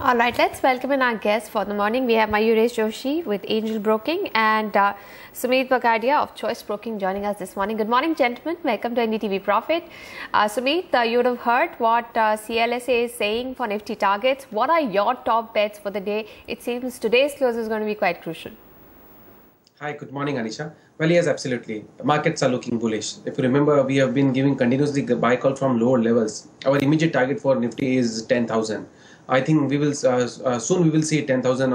All right, let's welcome in our guests for the morning. We have Mayuresh Joshi with Angel Broking and Sumeet Bagadia of Choice Broking joining us this morning. Good morning, gentlemen. Welcome to NDTV Profit. Sumeet, you would have heard what CLSA is saying for Nifty targets. What are your top bets for the day? It seems today's close is going to be quite crucial. Hi, good morning, Anisha. Well, yes, absolutely. The markets are looking bullish. If you remember, we have been giving continuously buy call from lower levels. Our immediate target for Nifty is 10,000. I think we will soon we will see 10,000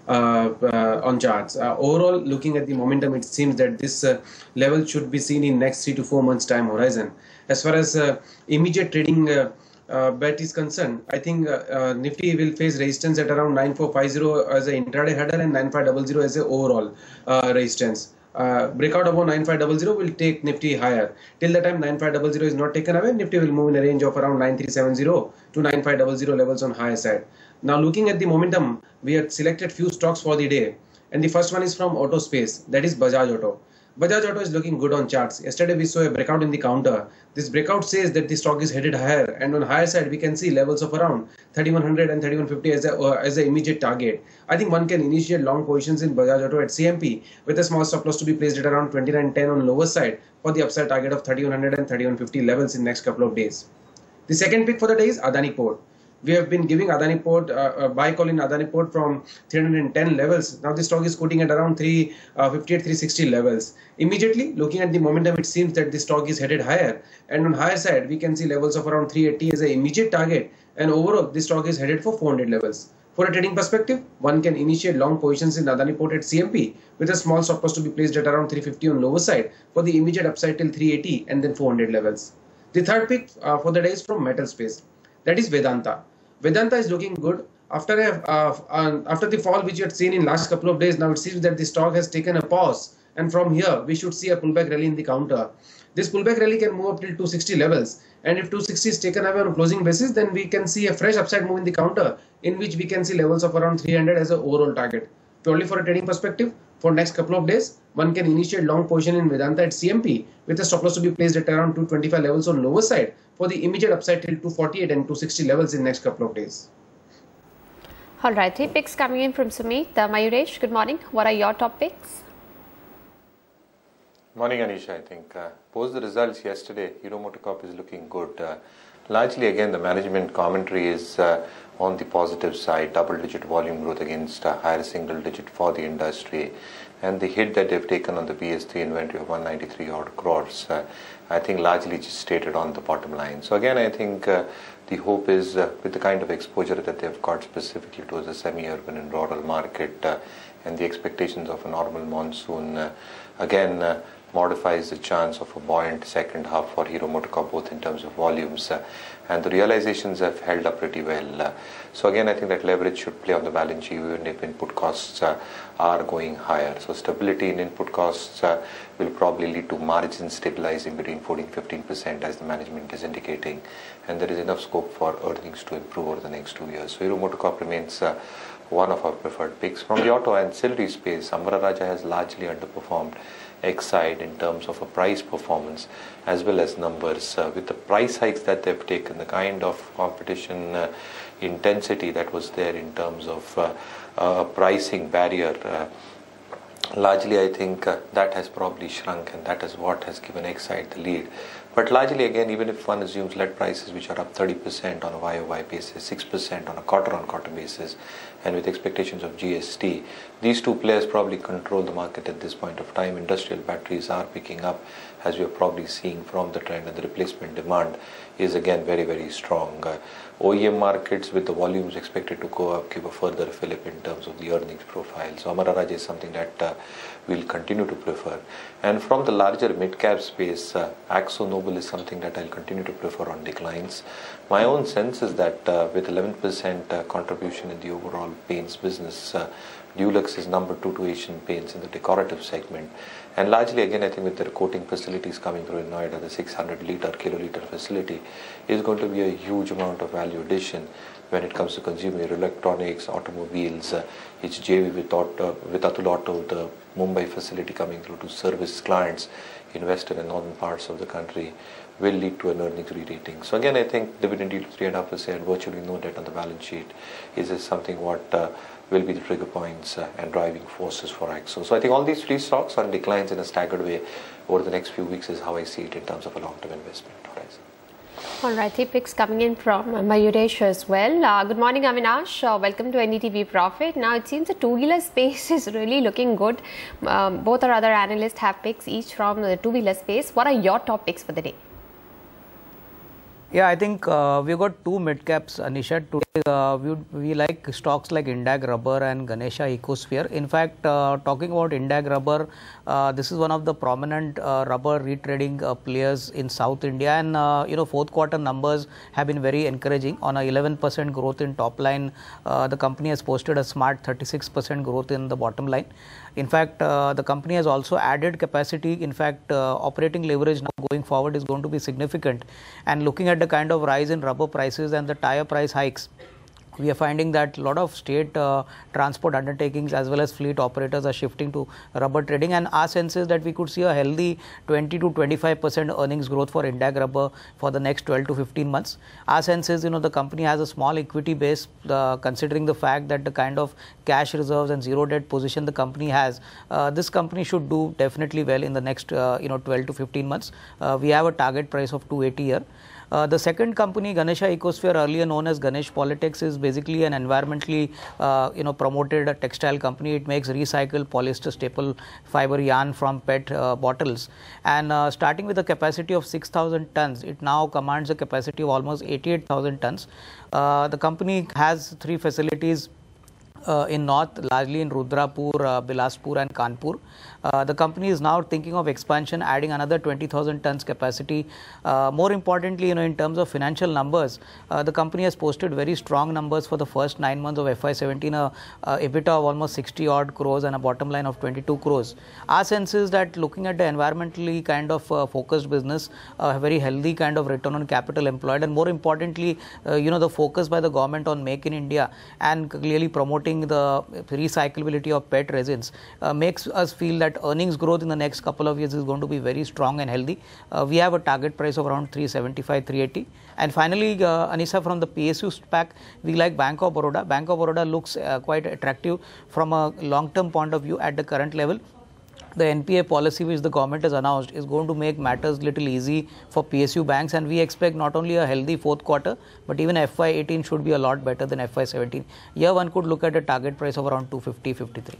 on charts. Overall, looking at the momentum, it seems that this level should be seen in next 3 to 4 months time horizon. As far as immediate trading bet is concerned, I think Nifty will face resistance at around 9450 as an intraday hurdle and 9500 as an overall resistance. Breakout above 9500 will take Nifty higher. Till the time 9500 is not taken away, Nifty will move in a range of around 9370 to 9500 levels on higher side. Now looking at the momentum, we have selected few stocks for the day, and the first one is from auto space, that is Bajaj Auto. Bajaj Auto is looking good on charts. Yesterday we saw a breakout in the counter. This breakout says that the stock is headed higher, and on higher side we can see levels of around 3100 and 3150 as a immediate target. I think one can initiate long positions in Bajaj Auto at CMP with a small stop loss to be placed at around 2910 on lower side for the upside target of 3100 and 3150 levels in next couple of days. The second pick for the day is Adani Port. We have been giving Adani Port buy call in Adani Port from 310 levels. Now the stock is quoting at around 358, 360 levels. Immediately looking at the momentum, it seems that the stock is headed higher, and on higher side we can see levels of around 380 as an immediate target, and overall the stock is headed for 400 levels. For a trading perspective, one can initiate long positions in Adani Port at CMP with a small stop loss to be placed at around 350 on lower side for the immediate upside till 380 and then 400 levels. The third pick for the day is from metal space, that is Vedanta. Vedanta is looking good after the fall which you had seen in last couple of days. Now it seems that the stock has taken a pause, and from here we should see a pullback rally in the counter. This pullback rally can move up till 260 levels, and if 260 is taken away on closing basis, then we can see a fresh upside move in the counter, in which we can see levels of around 300 as an overall target. Purely for a trading perspective, for next couple of days, one can initiate long position in Vedanta at CMP with a stop loss to be placed at around 225 levels on lower side for the immediate upside till 248 and 260 levels in next couple of days. All right, 3 picks coming in from Sumeet. Mayuresh, good morning. What are your top picks? Morning, Anisha. I think post the results yesterday, Hero MotoCorp is looking good. Largely, again, the management commentary is on the positive side. Double-digit volume growth against higher single-digit for the industry, and the hit that they've taken on the BS3 inventory of 193 odd crores, I think largely just stated on the bottom line. So again, I think the hope is with the kind of exposure that they've got specifically towards the semi-urban and rural market, and the expectations of a normal monsoon, again modifies the chance of a buoyant second half for Hero MotoCorp, both in terms of volumes and the realizations have held up pretty well. So again, I think that leverage should play on the balance sheet even if input costs are going higher. So stability in input costs will probably lead to margins stabilizing between 14-15% as the management is indicating, and there is enough scope for earnings to improve over the next 2 years. So Hero MotoCorp remains one of our preferred picks. From the auto ancillary space, Amara Raja has largely underperformed Exide in terms of a price performance as well as numbers. With the price hikes that they've taken, the kind of competition intensity that was there in terms of pricing barrier, largely I think that has probably shrunk, and that is what has given Exide the lead. But largely again, even if one assumes lead prices which are up 30% on a YOY basis, 6% on a quarter-on-quarter basis, and with expectations of GST, these two players probably control the market at this point of time. Industrial batteries are picking up, as we are probably seeing from the trend, and the replacement demand is again very, very strong. OEM markets with the volumes expected to go up give a further fillip in terms of the earnings profile. So Amara Raja is something that we'll continue to prefer. And from the larger mid-cap space, Akzo Nobel is something that I'll continue to prefer on declines. My own sense is that with 11% contribution in the overall paints business, Dulux is number 2 to Asian Paints in the decorative segment. And largely again, I think with their coating facilities coming through in Noida, the 600 kiloliter facility is going to be a huge amount of value addition when it comes to consumer electronics, automobiles. Its JV with Atul Auto, the Mumbai facility coming through to service clients in western and northern parts of the country, will lead to an earnings re-rating. So again, I think dividend yield 3.5%, virtually no debt on the balance sheet is something what will be the trigger points and driving forces for Axo. So I think all these three stocks are in declines in a staggered way over the next few weeks is how I see it in terms of a long-term investment horizon. All right, picks coming in from Mayuresh as well. Good morning, Avinash. Welcome to NDTV Profit. Now, it seems the two-wheeler space is really looking good. Both our other analysts have picks each from the two-wheeler space. What are your top picks for the day? Yeah, I think we've got two mid-caps, Anisha. Today, we like stocks like Indag Rubber and Ganesha Ecosphere. In fact, talking about Indag Rubber, this is one of the prominent rubber retrading players in South India. And, fourth quarter numbers have been very encouraging. On a 11% growth in top line, the company has posted a smart 36% growth in the bottom line. In fact, the company has also added capacity. In fact, operating leverage now going forward is going to be significant. And looking at the kind of rise in rubber prices and the tire price hikes, we are finding that a lot of state transport undertakings as well as fleet operators are shifting to rubber trading, and our sense is that we could see a healthy 20 to 25% earnings growth for Indag Rubber for the next 12 to 15 months. Our sense is, the company has a small equity base, considering the fact that the kind of cash reserves and zero debt position the company has. This company should do definitely well in the next 12 to 15 months. We have a target price of 280 here. The second company, Ganesha Ecosphere, earlier known as Ganesh Politics, is basically an environmentally promoted textile company. It makes recycled polyester staple fiber yarn from PET bottles. And starting with a capacity of 6,000 tons, it now commands a capacity of almost 88,000 tons. The company has three facilities in north, largely in Rudrapur, Bilaspur and Kanpur. The company is now thinking of expansion, adding another 20,000 tons capacity. More importantly, in terms of financial numbers, the company has posted very strong numbers for the first 9 months of FY17, EBITDA of almost 60 odd crores and a bottom line of 22 crores. Our sense is that looking at the environmentally kind of focused business, a very healthy kind of return on capital employed, and more importantly, the focus by the government on Make in India and clearly promoting the recyclability of PET resins makes us feel that earnings growth in the next couple of years is going to be very strong and healthy. We have a target price of around 375, 380. And finally, Anisa, from the PSU SPAC, we like Bank of Baroda. Bank of Baroda looks quite attractive from a long-term point of view at the current level. The NPA policy which the government has announced is going to make matters little easy for PSU banks, and we expect not only a healthy fourth quarter, but even FY18 should be a lot better than FY17. Here one could look at a target price of around 250, 53.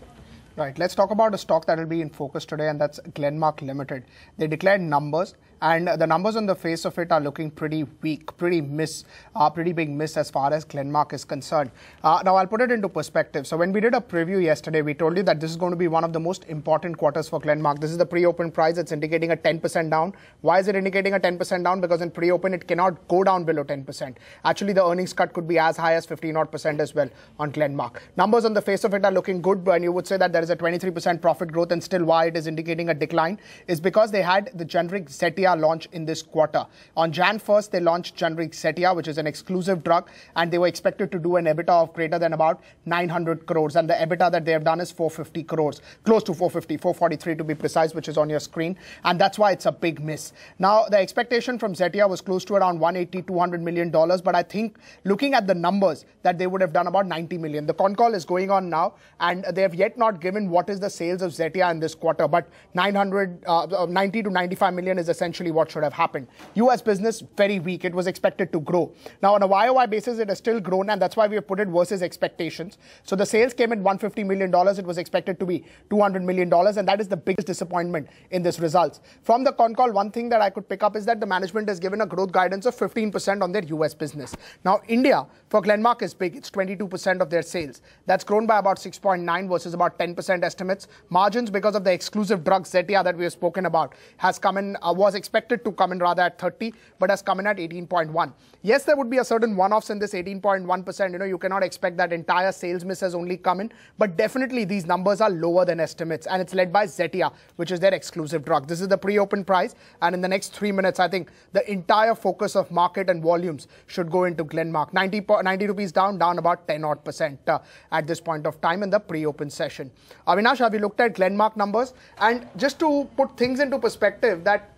Right, let's talk about a stock that will be in focus today, and that's Glenmark Limited. They declared numbers, and the numbers on the face of it are looking pretty weak, pretty big miss as far as Glenmark is concerned. Now, I'll put it into perspective. So when we did a preview yesterday, we told you that this is going to be one of the most important quarters for Glenmark. This is the pre-open price. It's indicating a 10% down. Why is it indicating a 10% down? Because in pre-open, it cannot go down below 10%. Actually, the earnings cut could be as high as 15% as well on Glenmark. Numbers on the face of it are looking good, and you would say that there is a 23% profit growth, and still why it is indicating a decline is because they had the generic Zetia launch in this quarter. On Jan 1st, they launched generic Zetia, which is an exclusive drug, and they were expected to do an EBITDA of greater than about 900 crores. And the EBITDA that they have done is 450 crores, close to 450, 443 to be precise, which is on your screen. And that's why it's a big miss. Now, the expectation from Zetia was close to around 180, $200 million. But I think looking at the numbers that they would have done about 90 million. The con call is going on now, and they have yet not given what is the sales of Zetia in this quarter. But 90 to 95 million is essentially what should have happened. US business, very weak. It was expected to grow. Now, on a YOY basis, it has still grown, and that's why we have put it versus expectations. So the sales came at $150 million. It was expected to be $200 million, and that is the biggest disappointment in this results. From the con call, one thing that I could pick up is that the management has given a growth guidance of 15% on their US business. Now, India, for Glenmark, is big. It's 22% of their sales. That's grown by about 6.9 versus about 10% estimates. Margins, because of the exclusive drug Zetia that we have spoken about, has come in, was expected to come in rather at 30, but has come in at 18.1. Yes, there would be a certain one-offs in this 18.1%. You cannot expect that entire sales miss has only come in, but definitely these numbers are lower than estimates, and it's led by Zetia, which is their exclusive drug. This is the pre-open price, and in the next 3 minutes, I think the entire focus of market and volumes should go into Glenmark. 90 rupees down about 10% at this point of time in the pre-open session. Avinash, have you looked at Glenmark numbers? And just to put things into perspective, that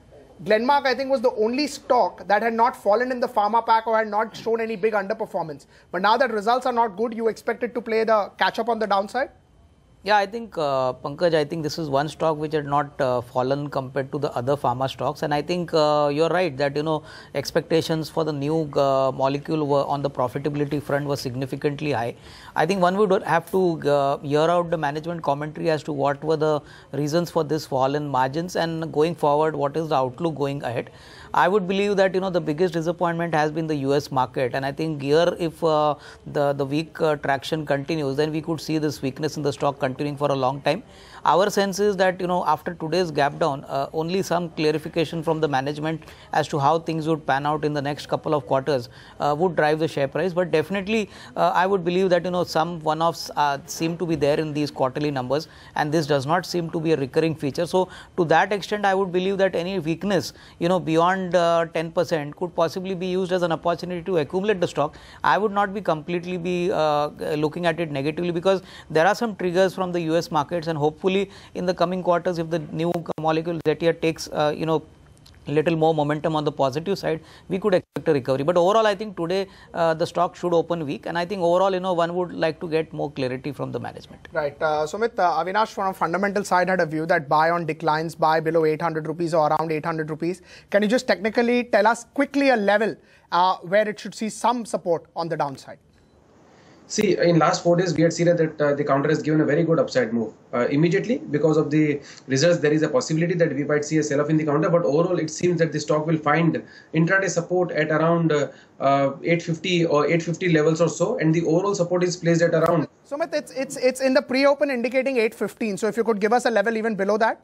Glenmark, I think, was the only stock that had not fallen in the pharma pack or had not shown any big underperformance. But now that results are not good, you expect it to play the catch up on the downside? Yeah, I think, Pankaj, I think this is one stock which had not fallen compared to the other pharma stocks. And I think you're right that, expectations for the new molecule were on the profitability front were significantly high. I think one would have to hear out the management commentary as to what were the reasons for this fall in margins and going forward, what is the outlook going ahead. I would believe that, the biggest disappointment has been the US market. And I think here, if the weak traction continues, then we could see this weakness in the stock continuing for a long time. Our sense is that, after today's gap down, only some clarification from the management as to how things would pan out in the next couple of quarters would drive the share price. But definitely, I would believe that, some one-offs seem to be there in these quarterly numbers, and this does not seem to be a recurring feature. So, to that extent, I would believe that any weakness, beyond 10% could possibly be used as an opportunity to accumulate the stock. I would not be completely looking at it negatively, because there are some triggers from the US markets, and hopefully in the coming quarters, if the new molecule Zetia takes little more momentum on the positive side, we could expect a recovery. But overall, I think today the stock should open weak, and I think overall, one would like to get more clarity from the management. Right. Sumit, Avinash from a fundamental side had a view that buy on declines, buy below 800 rupees or around 800 rupees. Can you just technically tell us quickly a level where it should see some support on the downside? See, in last 4 days, we had seen that the counter has given a very good upside move. Immediately, because of the results, there is a possibility that we might see a sell-off in the counter. But overall, it seems that the stock will find intraday support at around 850 or 850 levels or so, and the overall support is placed at around. Sumit, it's in the pre-open indicating 815. So if you could give us a level even below that.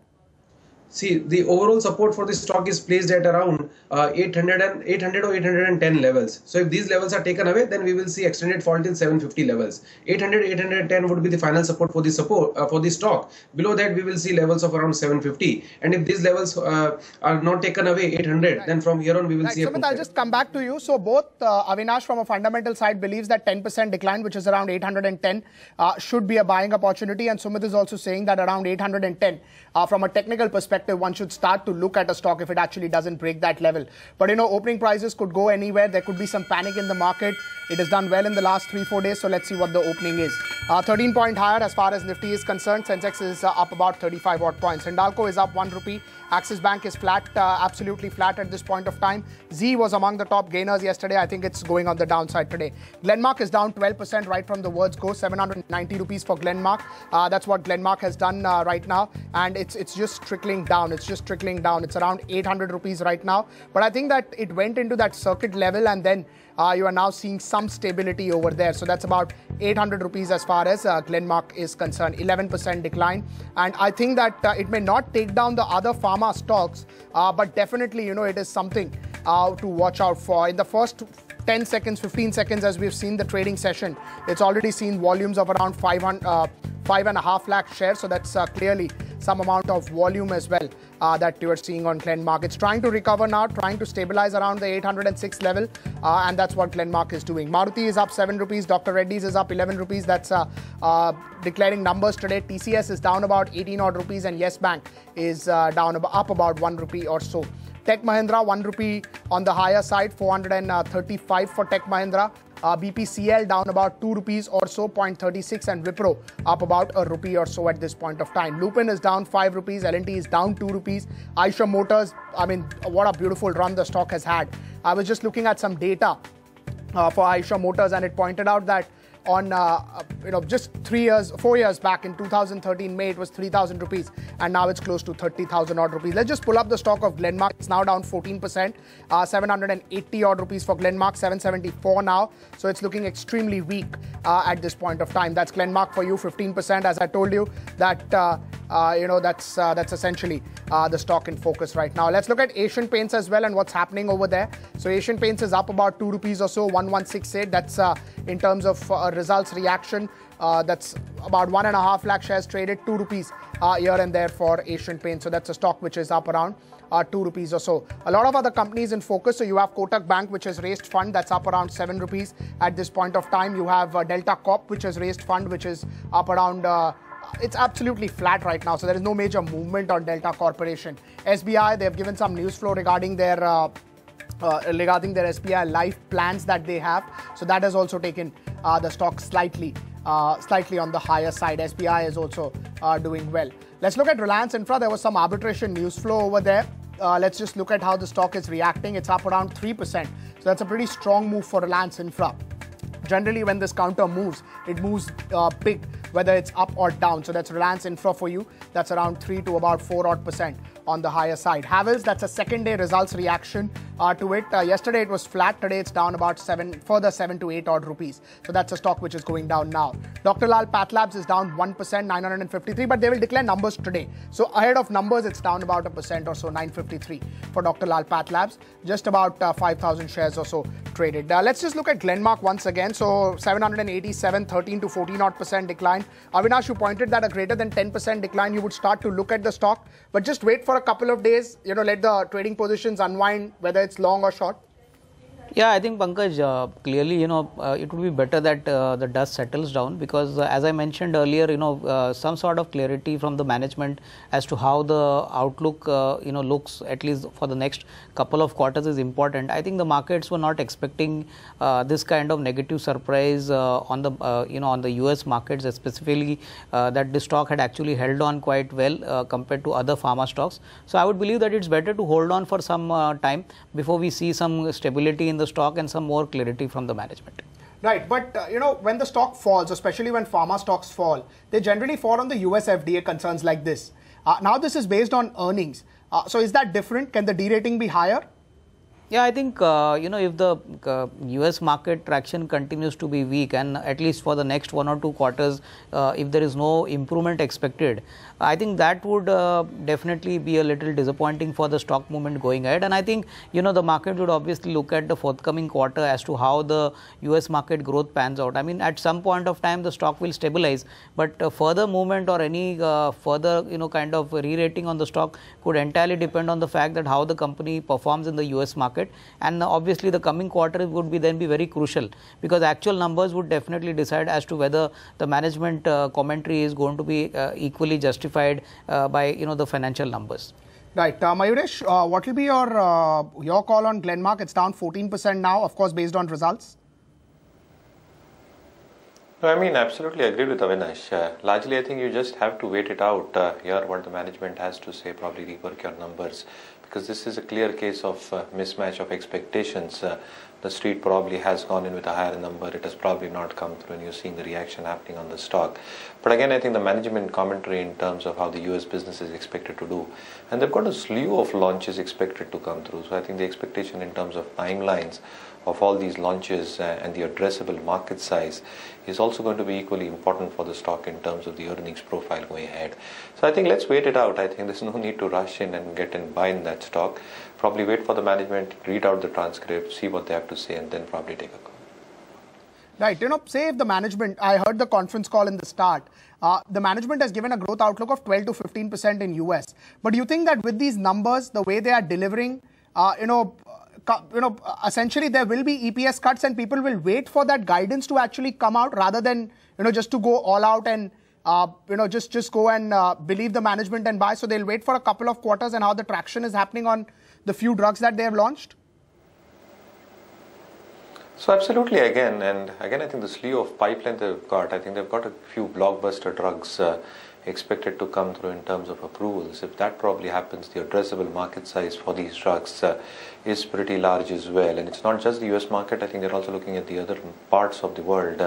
See, the overall support for the stock is placed at around 800 or 810 levels. So if these levels are taken away, then we will see extended fall till 750 levels. 800, 810 would be the final support for the stock. Below that, we will see levels of around 750. And if these levels are not taken away, 800, right, then from here on we will see. Sumit, I'll just come back to you. So both Avinash from a fundamental side believes that 10% decline, which is around 810, should be a buying opportunity, and Sumit is also saying that around 810, from a technical perspective, one should start to look at a stock if it actually doesn't break that level. But opening prices could go anywhere. There could be some panic in the market. It has done well in the last 3-4 days. So let's see what the opening is. 13 point higher as far as Nifty is concerned. Sensex is up about 35 odd points. Hindalco is up 1 rupee. Axis Bank is flat, absolutely flat at this point of time. Z was among the top gainers yesterday. I think it's going on the downside today. Glenmark is down 12% right from the words go. 790 rupees for Glenmark. That's what Glenmark has done right now. And it's just trickling down. It's just trickling down. It's around 800 rupees right now. But I think that it went into that circuit level, and then you are now seeing some stability over there. So that's about 800 rupees as far as Glenmark is concerned. 11% decline. And I think that it may not take down the other pharma stocks, but definitely, it is something to watch out for. In the first 10 seconds, 15 seconds, as we've seen the trading session, it's already seen volumes of around 5.5 lakh shares. So that's clearly some amount of volume as well that you are seeing on Glenmark. It's trying to recover now, trying to stabilize around the 806 level, and that's what Glenmark is doing. Maruti is up 7 rupees, Dr. Reddy's is up 11 rupees. That's declaring numbers today. TCS is down about 18 odd rupees, and Yes Bank is up about 1 rupee or so. Tech Mahindra, 1 rupee on the higher side, 435 for Tech Mahindra. BPCL down about 2 rupees or so, 0.36, and Wipro up about a rupee or so at this point of time. Lupin is down 5 rupees, L&T is down 2 rupees. Eicher Motors, I mean, what a beautiful run the stock has had. I was just looking at some data for Eicher Motors, and it pointed out that on just 4 years back in 2013 May, it was 3,000 rupees, and now it's close to 30,000 odd rupees. Let's just pull up the stock of Glenmark. It's now down 14%, 780 odd rupees for Glenmark, 774 now. So it's looking extremely weak at this point of time. That's Glenmark for you, 15%. As I told you, that that's essentially the stock in focus right now. Let's look at Asian Paints as well and what's happening over there. So Asian Paints is up about 2 rupees or so, 1168. That's in terms of results reaction. That's about 1.5 lakh shares traded, 2 rupees here and there for Asian Paints. So that's a stock which is up around 2 rupees or so. A lot of other companies in focus. So you have Kotak Bank, which has raised fund. That's up around 7 rupees at this point of time. You have Delta Corp, which has raised fund, which is up around it's absolutely flat right now. So there is no major movement on Delta Corporation. SBI, they have given some news flow regarding their SBI Life plans that they have. So that has also taken the stock slightly on the higher side. SBI is also doing well. Let's look at Reliance Infra. There was some arbitration news flow over there. Let's just look at how the stock is reacting. It's up around 3%. So that's a pretty strong move for Reliance Infra. Generally, when this counter moves, it moves big, whether it's up or down. So that's Reliance Infra for you. That's around 3 to about 4% on the higher side. Havells, that's a second day results reaction to it. Yesterday it was flat. Today it's down about 7 to 8 odd rupees. So that's a stock which is going down now. Dr. Lal Pathlabs is down 1%, 953, but they will declare numbers today. So ahead of numbers, it's down about 1% or so, 953 for Dr. Lal Pathlabs. Just about 5,000 shares or so traded. Let's just look at Glenmark once again. So 787, 13 to 14% decline. Avinash, you pointed that a greater than 10% decline, you would start to look at the stock, but just wait for a couple of days, let the trading positions unwind, whether it's long or short. Yeah, I think Pankaj, clearly, it would be better that the dust settles down, because as I mentioned earlier, some sort of clarity from the management as to how the outlook, looks, at least for the next couple of quarters, is important. I think the markets were not expecting this kind of negative surprise on the US markets, specifically that the stock had actually held on quite well compared to other pharma stocks. So I would believe that it's better to hold on for some time before we see some stability in the stock and some more clarity from the management. Right, but when the stock falls, especially when pharma stocks fall, they generally fall on the US FDA concerns like this. Now this is based on earnings. So is that different? Can the D-rating be higher? Yeah, I think, if the US market traction continues to be weak, and at least for the next 1 or 2 quarters, if there is no improvement expected, I think that would definitely be a little disappointing for the stock movement going ahead. And I think, the market would obviously look at the forthcoming quarter as to how the US market growth pans out. I mean, at some point of time, the stock will stabilize, but further movement or any further, kind of re-rating on the stock could entirely depend on the fact that how the company performs in the US market. And obviously the coming quarter would be very crucial, because actual numbers would definitely decide as to whether the management commentary is going to be equally justified by the financial numbers. Right, Mayuresh, what will be your call on Glenmark? It's down 14% now, of course, based on results. No, I mean, absolutely agree with Avinash. Largely, I think you just have to wait it out, hear what the management has to say, probably rework your numbers, because this is a clear case of mismatch of expectations. The street probably has gone in with a higher number. It has probably not come through, and you're seeing the reaction happening on the stock. But again, I think the management commentary in terms of how the US business is expected to do, and they've got a slew of launches expected to come through. So I think the expectation in terms of timelines of all these launches and the addressable market size is also going to be equally important for the stock in terms of the earnings profile going ahead. So I think let's wait it out. I think there's no need to rush in and get and buy in that stock. Probably wait for the management, read out the transcript, see what they have to say, and then probably take a call. Right, say if the management, I heard the conference call in the start, the management has given a growth outlook of 12 to 15% in US. But do you think that with these numbers, the way they are delivering, essentially there will be EPS cuts and people will wait for that guidance to actually come out rather than, just to go all out and, just go and believe the management and buy. So they'll wait for a couple of quarters and how the traction is happening on the few drugs that they have launched? So absolutely, again, I think the slew of pipeline they've got, I think they've got a few blockbuster drugs expected to come through in terms of approvals. If that probably happens, the addressable market size for these drugs is pretty large as well. And it's not just the US market, I think they're also looking at the other parts of the world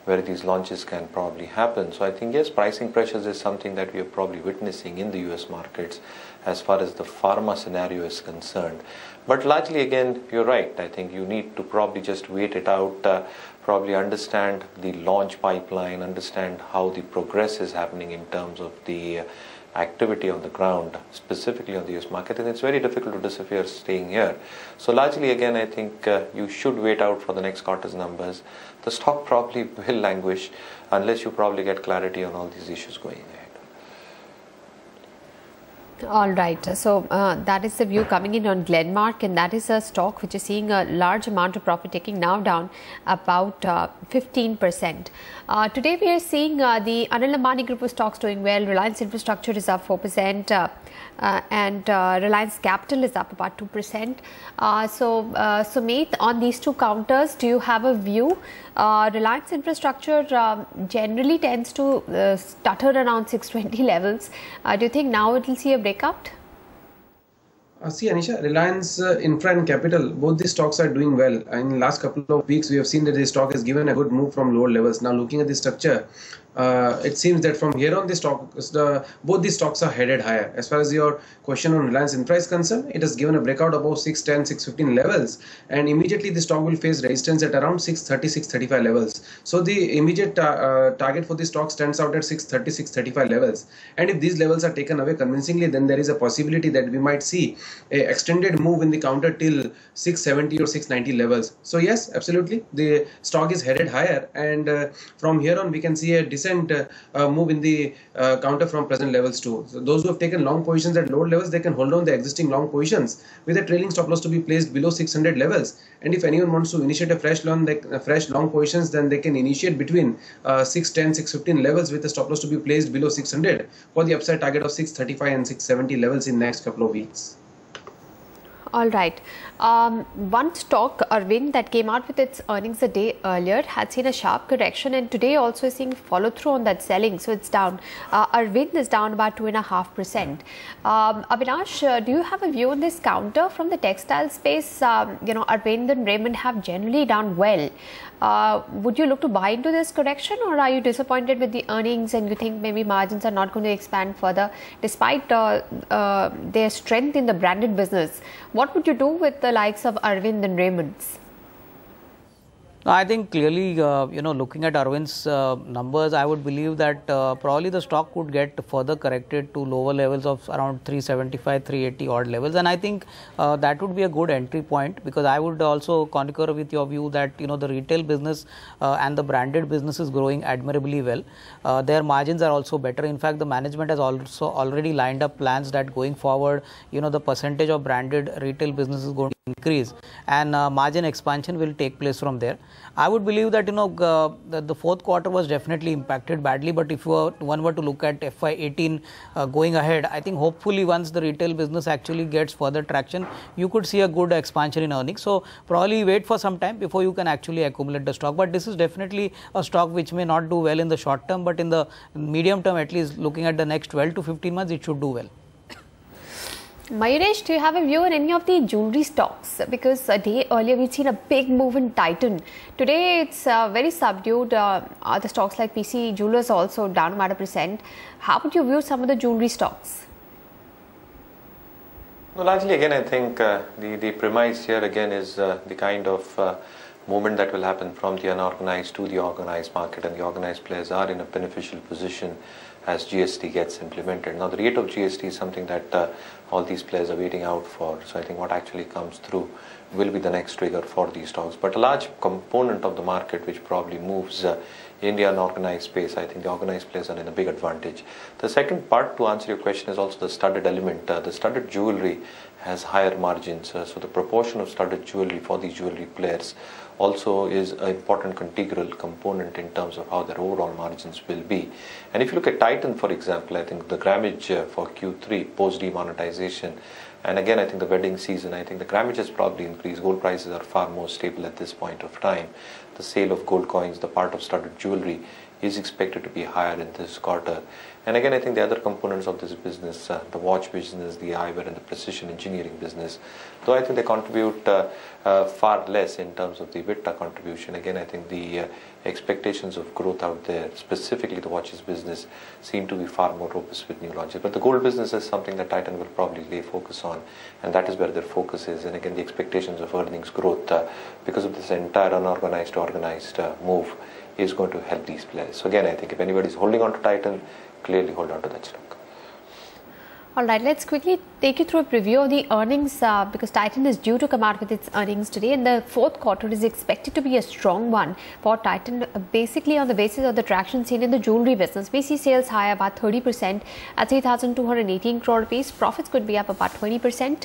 where these launches can probably happen. So I think, yes, pricing pressures is something that we are probably witnessing in the US markets as far as the pharma scenario is concerned. But largely, again, you're right. I think you need to probably just wait it out, probably understand the launch pipeline, understand how the progress is happening in terms of the activity on the ground, specifically on the US market. And it's very difficult to disappear staying here. So largely, again, I think you should wait out for the next quarter's numbers. The stock probably will languish unless you probably get clarity on all these issues going ahead. All right. So that is the view coming in on Glenmark, and that is a stock which is seeing a large amount of profit taking, now down about 15%. Today we are seeing the Anil Ambani group of stocks doing well. Reliance Infrastructure is up 4%. And Reliance Capital is up about 2%. Sumeet, on these two counters, do you have a view? Reliance Infrastructure generally tends to stutter around 620 levels. Do you think now it will see a breakout? See, Anisha, Reliance Infra and Capital, both these stocks are doing well. In the last couple of weeks, we have seen that the stock has given a good move from lower levels. Now, looking at the structure, it seems that from here on, both these stocks are headed higher. As far as your question on Reliance Infra is concerned, it has given a breakout above 610, 615 levels, and immediately the stock will face resistance at around 630, 635 levels. So the immediate target for the stock stands out at 630, 635 levels. And if these levels are taken away convincingly, then there is a possibility that we might see a extended move in the counter till 670 or 690 levels. So yes, absolutely, the stock is headed higher, and from here on we can see a decent move in the counter from present levels too. So those who have taken long positions at lower levels, they can hold on the existing long positions with a trailing stop loss to be placed below 600 levels. And if anyone wants to initiate a fresh long positions, then they can initiate between 610, 615 levels with a stop loss to be placed below 600 for the upside target of 635 and 670 levels in next couple of weeks. All right. One stock, Arvind, that came out with its earnings a day earlier, had seen a sharp correction, and today also is seeing follow through on that selling. So it's down. Arvind is down about 2.5%. Avinash, do you have a view on this counter from the textile space? Arvind and Raymond have generally done well. Would you look to buy into this correction, or are you disappointed with the earnings and you think maybe margins are not going to expand further despite their strength in the branded business? What would you do with the likes of Arvind and Raymond's? I think clearly, looking at Arvind's numbers, I would believe that probably the stock would get further corrected to lower levels of around 375, 380 odd levels. And I think that would be a good entry point, because I would also concur with your view that, the retail business and the branded business is growing admirably well. Their margins are also better. In fact, the management has also already lined up plans that going forward, the percentage of branded retail business is going to increase, and margin expansion will take place from there. I would believe that the fourth quarter was definitely impacted badly, but if one were to look at FY18 going ahead, I think hopefully once the retail business actually gets further traction, you could see a good expansion in earnings. So probably wait for some time before you can actually accumulate the stock. But this is definitely a stock which may not do well in the short term, but in the medium term, at least looking at the next 12 to 15 months, it should do well. Mayuresh, do you have a view on any of the jewelry stocks? Because a day earlier we'd seen a big move in Titan. Today it's very subdued. The stocks like PC Jewelers also down about 1%. How would you view some of the jewelry stocks? Well, largely again, I think the premise here again is the kind of movement that will happen from the unorganized to the organized market, and the organized players are in a beneficial position as GST gets implemented. Now, the rate of GST is something that all these players are waiting out for. So I think what actually comes through will be the next trigger for these stocks. But a large component of the market which probably moves in the unorganized space, I think the organized players are in a big advantage. The second part to answer your question is also the studded element. The studded jewelry has higher margins. So the proportion of studded jewelry for these jewelry players also is an important integral component in terms of how their overall margins will be. And if you look at Titan, for example, I think the grammage for Q3 post demonetization, and again I think the wedding season, I think the grammage has probably increased. Gold prices are far more stable at this point of time. The sale of gold coins, the part of studded jewelry, is expected to be higher in this quarter. And again, I think the other components of this business, the watch business, the eyewear and the precision engineering business, though I think they contribute far less in terms of the EBITDA contribution. Again, I think the expectations of growth out there, specifically the watches business, seem to be far more robust with new launches. But the gold business is something that Titan will probably lay focus on, and that is where their focus is. And again, the expectations of earnings growth because of this entire unorganized to organized move is going to help these players. So again, I think if anybody is holding on to Titan, clearly hold on to that stock. All right, let's quickly take you through a preview of the earnings because Titan is due to come out with its earnings today, and the fourth quarter is expected to be a strong one for Titan. Basically, on the basis of the traction seen in the jewelry business, we see sales high about 30% at 3,218 crore rupees. Profits could be up about 20%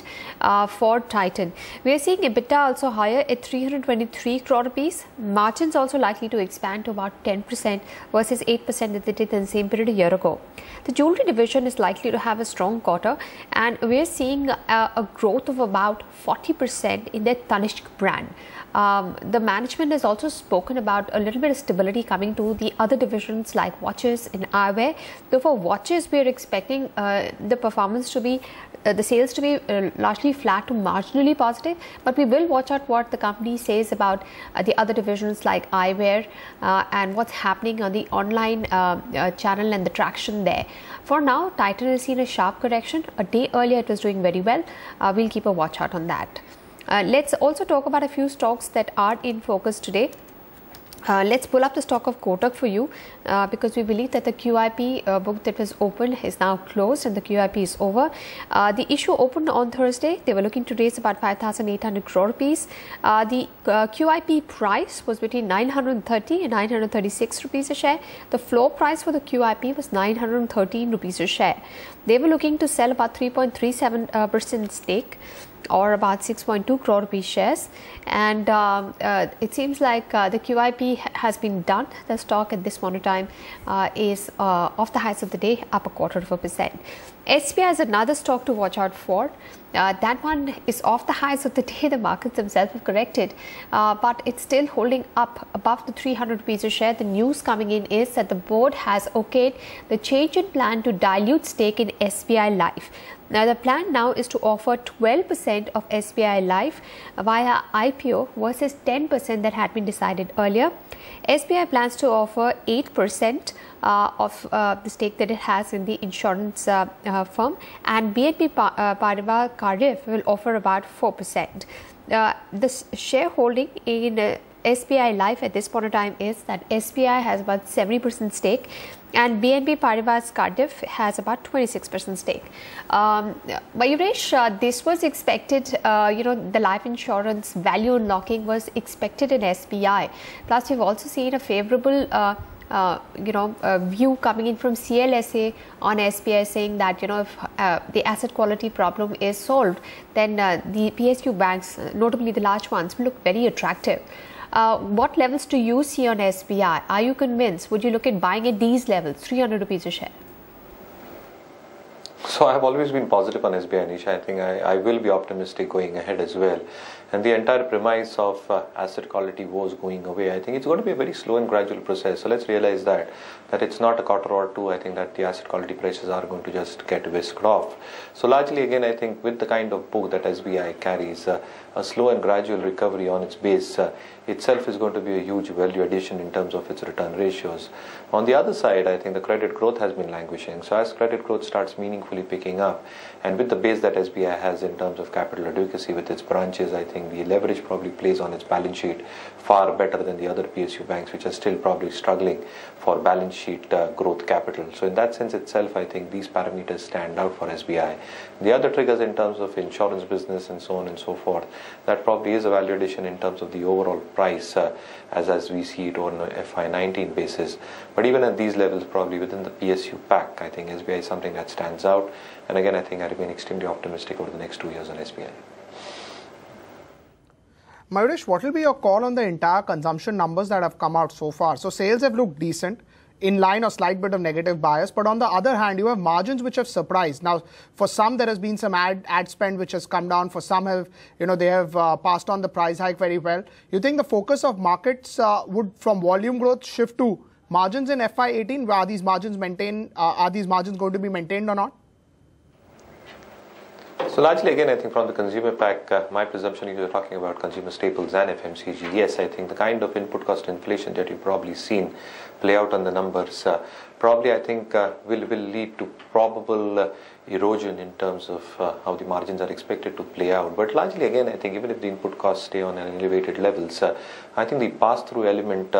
for Titan. We are seeing EBITDA also higher at 323 crore rupees. Margins also likely to expand to about 10% versus 8% that they did in the same period a year ago. The jewelry division is likely to have a strong quarter, and we're seeing a growth of about 40% in their Tanishq brand. The management has also spoken about a little bit of stability coming to the other divisions like watches and eyewear. Though for watches, we are expecting the performance to be the sales to be largely flat to marginally positive, but we will watch out what the company says about the other divisions like eyewear and what's happening on the online channel and the traction there. For now, Titan has seen a sharp correction. A day earlier, it was doing very well. We'll keep a watch out on that. Let's also talk about a few stocks that are in focus today. Let's pull up the stock of Kotak for you because we believe that the QIP book that was open is now closed and the QIP is over. The issue opened on Thursday. They were looking to raise about 5,800 crore rupees. The QIP price was between 930 and 936 rupees a share. The floor price for the QIP was 913 rupees a share. They were looking to sell about 3.37% stake, or about 6.2 crore rupees shares, and it seems like the QIP has been done. The stock at this point of time is off the highs of the day, up 0.25%. SBI is another stock to watch out for. That one is off the highs of the day. The markets themselves have corrected, but it's still holding up above the 300 rupees a share. The news coming in is that the board has okayed the change in plan to dilute stake in SBI Life. Now, the plan now is to offer 12% of SBI Life via IPO versus 10% that had been decided earlier. SBI plans to offer 8% of the stake that it has in the insurance firm, and BNP Paribas Cardiff will offer about 4%. The shareholding in SBI Life at this point of time is that SBI has about 70% stake and BNP Paribas Cardiff has about 26% stake. Mayuresh, this was expected, the life insurance value unlocking was expected in SBI. Plus, we've also seen a favorable view coming in from CLSA on SBI, saying that if the asset quality problem is solved, then the PSU banks, notably the large ones, will look very attractive. What levels do you see on SBI? Are you convinced? Would you look at buying at these levels, 300 rupees a share? So I've always been positive on SBI, Anisha. I think I will be optimistic going ahead as well. And the entire premise of asset quality was going away. I think it's going to be a very slow and gradual process. So let's realize that it's not a quarter or two. I think that the asset quality prices are going to just get whisked off. So largely, again, I think with the kind of book that SBI carries, a slow and gradual recovery on its base itself is going to be a huge value addition in terms of its return ratios. On the other side, I think the credit growth has been languishing. So as credit growth starts meaningfully picking up, and with the base that SBI has in terms of capital adequacy with its branches, I think the leverage probably plays on its balance sheet far better than the other PSU banks, which are still probably struggling for balance sheet growth capital. So in that sense itself, I think these parameters stand out for SBI. The other triggers in terms of insurance business and so on and so forth, that probably is a value addition in terms of the overall price as we see it on a FY19 basis. But even at these levels, probably within the PSU pack, I think SBI is something that stands out. And again, I think I remain extremely optimistic over the next 2 years on SBI. Mayuresh, what will be your call on the entire consumption numbers that have come out so far? So sales have looked decent, in line or slight bit of negative bias, but on the other hand, you have margins which have surprised. Now, for some, there has been some ad spend which has come down. For some, they have passed on the price hike very well. You think the focus of markets would, from volume growth, shift to margins in FY18? Are these margins going to be maintained or not? So largely, again, I think from the consumer pack, my presumption, you're talking about consumer staples and FMCG. Yes, I think the kind of input cost inflation that you've probably seen play out on the numbers, probably I think will lead to probable erosion in terms of how the margins are expected to play out. But largely, again, I think even if the input costs stay on an elevated levels, I think the pass-through element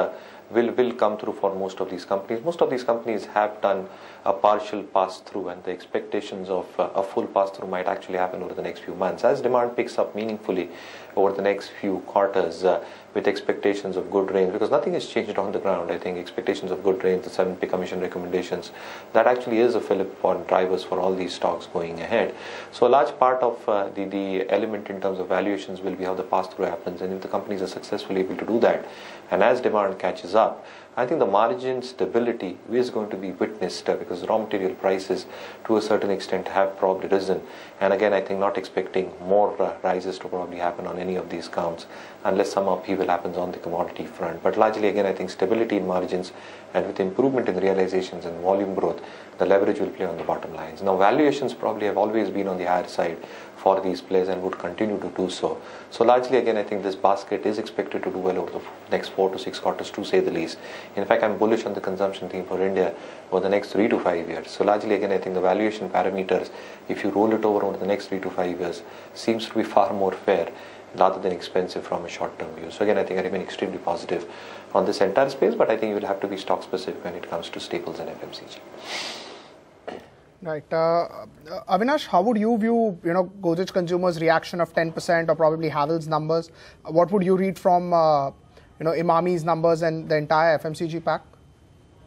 will come through for most of these companies. Most of these companies have done a partial pass-through, and the expectations of a full pass-through might actually happen over the next few months. As demand picks up meaningfully over the next few quarters, with expectations of good rain, because nothing has changed on the ground. I think expectations of good rain, the 7th Pay Commission recommendations, that actually is a fillip on drivers for all these stocks going ahead. So a large part of the element in terms of valuations will be how the pass-through happens, and if the companies are successfully able to do that, and as demand catches up, I think the margin stability is going to be witnessed because raw material prices to a certain extent have probably risen. And again, I think not expecting more rises to probably happen on any of these counts unless some upheaval happens on the commodity front. But largely, again, I think stability in margins and with improvement in realizations and volume growth, the leverage will play on the bottom lines. Now, valuations probably have always been on the higher side for these players and would continue to do so. So largely, again, I think this basket is expected to do well over the next 4 to 6 quarters, to say the least. In fact, I'm bullish on the consumption theme for India over the next 3 to 5 years. So largely, again, I think the valuation parameters, if you roll it over the next 3 to 5 years, seems to be far more fair rather than expensive from a short-term view. So again, I think I remain extremely positive on this entire space, but I think you will have to be stock specific when it comes to staples and FMCG. Right. Avinash, how would you view, Godrej Consumer's reaction of 10% or probably Havells numbers? What would you read from, Imami's numbers and the entire FMCG pack?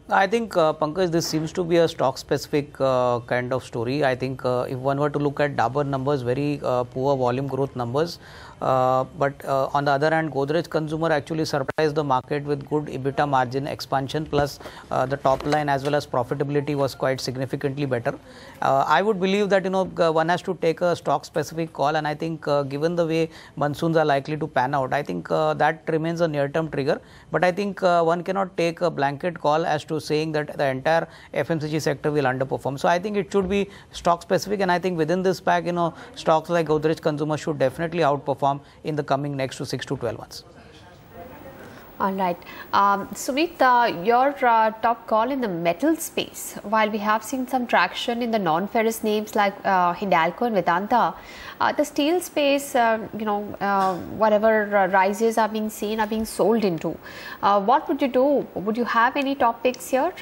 I think, Pankaj, this seems to be a stock-specific kind of story. I think if one were to look at Dabur numbers, very poor volume growth numbers. But on the other hand, Godrej Consumer actually surprised the market with good EBITDA margin expansion, plus the top line as well as profitability was quite significantly better. I would believe that one has to take a stock specific call, and I think given the way monsoons are likely to pan out, I think that remains a near term trigger. But I think one cannot take a blanket call as to saying that the entire FMCG sector will underperform. So I think it should be stock specific, and I think within this pack, stocks like Godrej Consumer should definitely outperform in the coming next to 6 to 12 months. All right. Sumeet, your top call in the metal space, while we have seen some traction in the non-ferrous names like Hindalco and Vedanta, the steel space, whatever rises are being seen are being sold into. What would you do? Would you have any top picks here?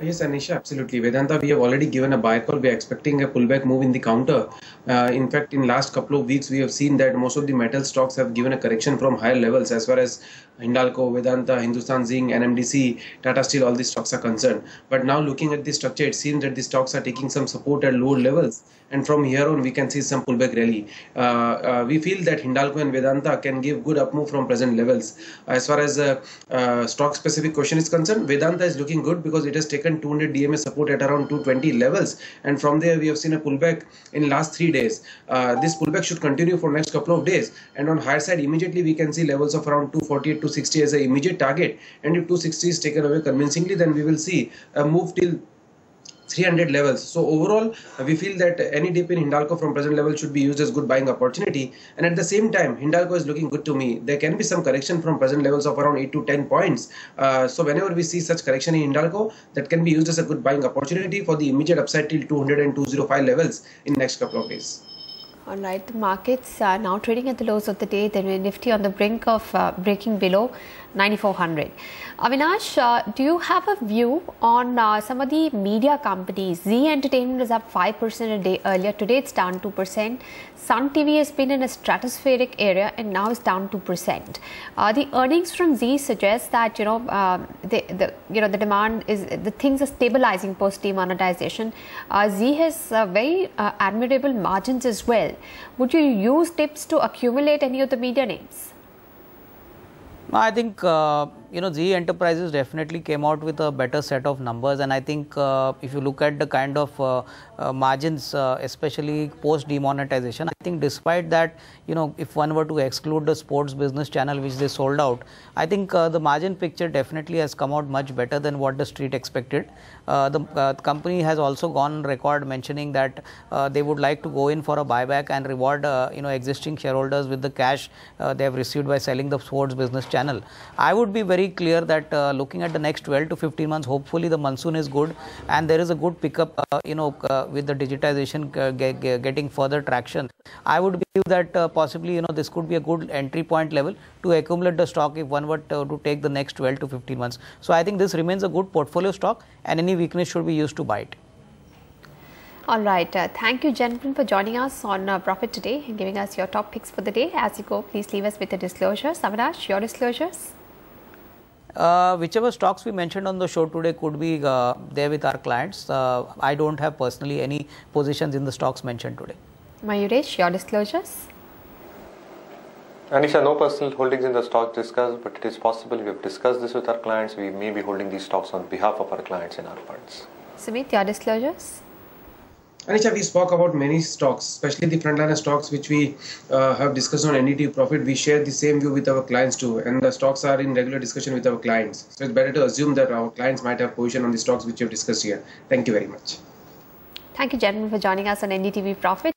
Yes, Anisha, absolutely. Vedanta, we have already given a buy call. We are expecting a pullback move in the counter. In fact, in last couple of weeks, we have seen that most of the metal stocks have given a correction from higher levels as far as Hindalco, Vedanta, Hindustan Zinc, NMDC, Tata Steel, all these stocks are concerned. But now looking at the structure, it seems that the stocks are taking some support at lower levels. And from here on, we can see some pullback rally. We feel that Hindalco and Vedanta can give good up move from present levels. As far as stock specific question is concerned, Vedanta is looking good because it has taken 200 DMA support at around 220 levels. And from there, we have seen a pullback in last 3 days. This pullback should continue for next couple of days. And on higher side, immediately we can see levels of around 248, 260 as an immediate target. And if 260 is taken away convincingly, then we will see a move till 300 levels. So overall, we feel that any dip in Hindalco from present level should be used as good buying opportunity. And at the same time, Hindalco is looking good to me. There can be some correction from present levels of around 8 to 10 points. So whenever we see such correction in Hindalco, that can be used as a good buying opportunity for the immediate upside till 200 and 205 levels in next couple of days. All right, the markets are now trading at the lows of the day. The Nifty on the brink of breaking below 9,400. Avinash, do you have a view on some of the media companies? Z Entertainment is up 5% a day earlier. Today it's down 2%. Sun TV has been in a stratospheric area and now is down 2%. The earnings from Z suggest that the demand is, the things are stabilizing post demonetization. Z has very admirable margins as well. Would you use tips to accumulate any of the media names? I think Z Enterprises definitely came out with a better set of numbers, and I think if you look at the kind of margins, especially post demonetization, I think despite that, if one were to exclude the sports business channel which they sold out, I think the margin picture definitely has come out much better than what the street expected. The company has also gone on record mentioning that they would like to go in for a buyback and reward existing shareholders with the cash they have received by selling the sports business channel. I would be very clear that looking at the next 12 to 15 months, hopefully the monsoon is good and there is a good pickup with the digitization getting further traction. I would believe that possibly this could be a good entry point level to accumulate the stock if one were to take the next 12 to 15 months. So I think this remains a good portfolio stock, and any weakness should be used to buy it. All right. Thank you, gentlemen, for joining us on Profit today and giving us your top picks for the day. As you go, please leave us with the disclosures. Avinash, your disclosures? Whichever stocks we mentioned on the show today could be there with our clients. I don't have personally any positions in the stocks mentioned today. Mayuresh, your disclosures? Anisha, no personal holdings in the stock discussed, but it is possible we have discussed this with our clients. We may be holding these stocks on behalf of our clients in our funds. Sumeet, your disclosures? Anisha, we spoke about many stocks, especially the frontliner stocks which we have discussed on NDTV Profit. We share the same view with our clients too, and the stocks are in regular discussion with our clients. So it's better to assume that our clients might have position on the stocks which we have discussed here. Thank you very much. Thank you, gentlemen, for joining us on NDTV Profit.